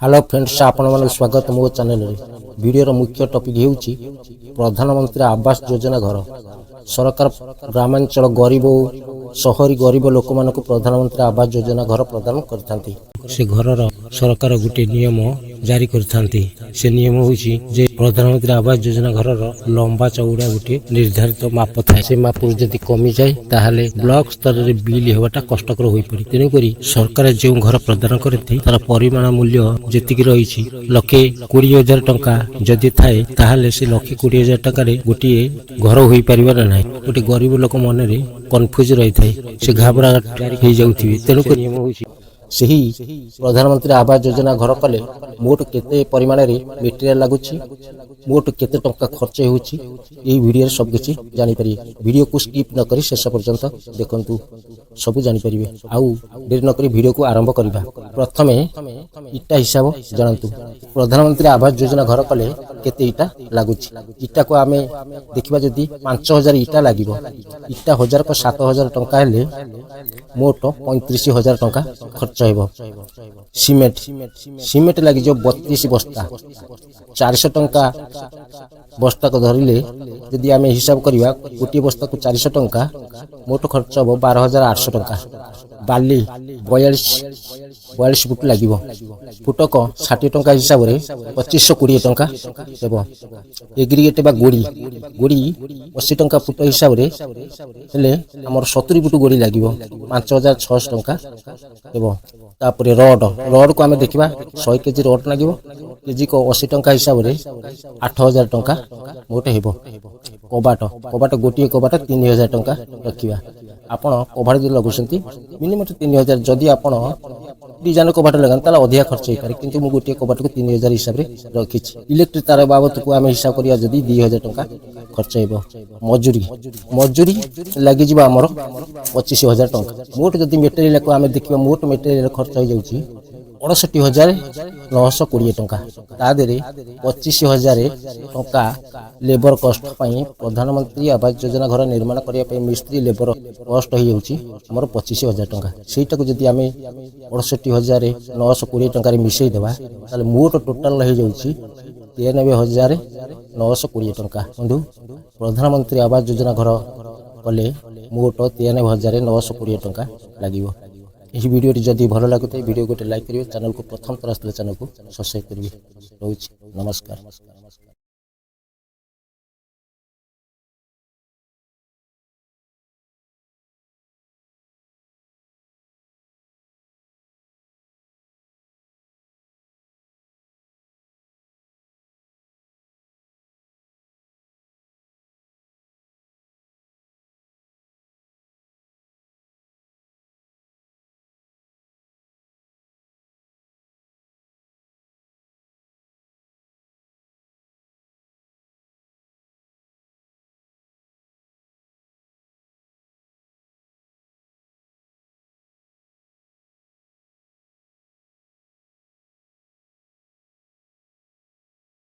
Hello friends आपण मन स्वागत मो चैनल रे वीडियो मुख्य टॉपिक हेउची प्रधानमंत्री आवास योजना घर सरकार ग्रामांचल गरीब शहरी गरीब लोक मान प्रधानमंत्री आवास योजना घर प्रदान करथांती। से घर सरकार गुटे नियम जारी करथांती। से नियम होउची जे प्रधानमंत्री आवास योजना घर लंबा चौड़ा गुटे निर्धारित माप थाए। से माप जदि कमी जाए ताहाले ब्लॉक स्तर रे बिल हेबाटा कष्टकर होई पड़ी। तेनु करी सरकार जे घर प्रदान करथि तार परिमाण मूल्य जेतिकी रहिछि लक्षे 20,000 टंका जदि थाए ताहाले से लक्षे 20,000 टंका रे गोटे घर होई परिबार नाही। गोटे गरीब लोक मन रे कन्फ्यूज रही थाए। से घाबरा हो जाउथिबे। तेनु करी नियम होउछि सही प्रधानमंत्री आवास योजना घर कले मोट केते परिमाण रे मटेरियल लागुछि मोट केते टंका खर्च होउछि ए वीडियो रे सब किछि जानि परिबे। वीडियो को स्किप न करी शेष पर्यंत देखंतु सब जानि परिबे। आउ देर न करी वीडियो को आरंभ करिबा। प्रथमे इटा हिसाब जानंतु। प्रधानमंत्री आवास योजना घर कले केते इटा लागुछि। इटा को आमे देखिबा जदी 5,000 इटा लागिबो। इटा 1000 को 7,000 टंका हेले मोट 35,000 टंका खर्च हेबो। सीमेंट लगी जो 32 बस्ता 400 टंका बस्ता को धरिले यदि आमे हिसाब करिबा गोटी बस्ता को 400 टंका मोट खर्च हो 12,800 टंका। बाली 42 फुट लागिबो। फुटक 60 टंका हिसाब रे 2520 टंका हेबो। एग्रीगेट बा गोड़ी 80 टंका फुट हिसाब रे हेले हमर 70 फुट गोड़ी लागिबो 5,600 टंका हेबो। तापरे रड को आमे देखिबा 100 केजी रड लागिबो। केजी को 80 टंका हिसाब रे 8,000 टंका मोट हेबो। कबाट गोटी कबाट 3,000 टंका रखिबा। आपण कबाट जे लगुसंती मिनिमम 3,000 जदी आपण डिजाइन कबाट लगान ताला अधिक खर्च होई पारे। किंतु मु गोटी कबाट को 3,000 हिसाब रे रखिछि। इलेक्ट्रिक तार बाबत को आमे हिसाब करिया जदी 2,000 टंका खर्च हेबो। मजूरी लागि जिबा हमर 25,000 टंका। मोट जदी मटेरियल को आमे देखिबा मोट मटेरियल खर्च हो जाउछि 68,920 टंका। ता देरे 25,000 टंका लेबर कॉस्ट पई प्रधानमंत्री आवास योजना घर निर्माण करिया पई मिस्त्री लेबर कॉस्ट हो जाउछि हमर 25,000 टंका। सेटा को जदी आमे 68,920 टंका रे मिसई देबा ताले मोट टोटल हो जाउछि 93,920 टंका। बंधु प्रधानमंत्री आवास योजना घर कले मोट 93,920 टंका लागिबो। इस वीडियो जदि भल लगे वीडियो गोटे लाइक करेंगे। चैनल को प्रथम तरह चैनल को सब्सक्राइब करेंगे। रोज नमस्कार।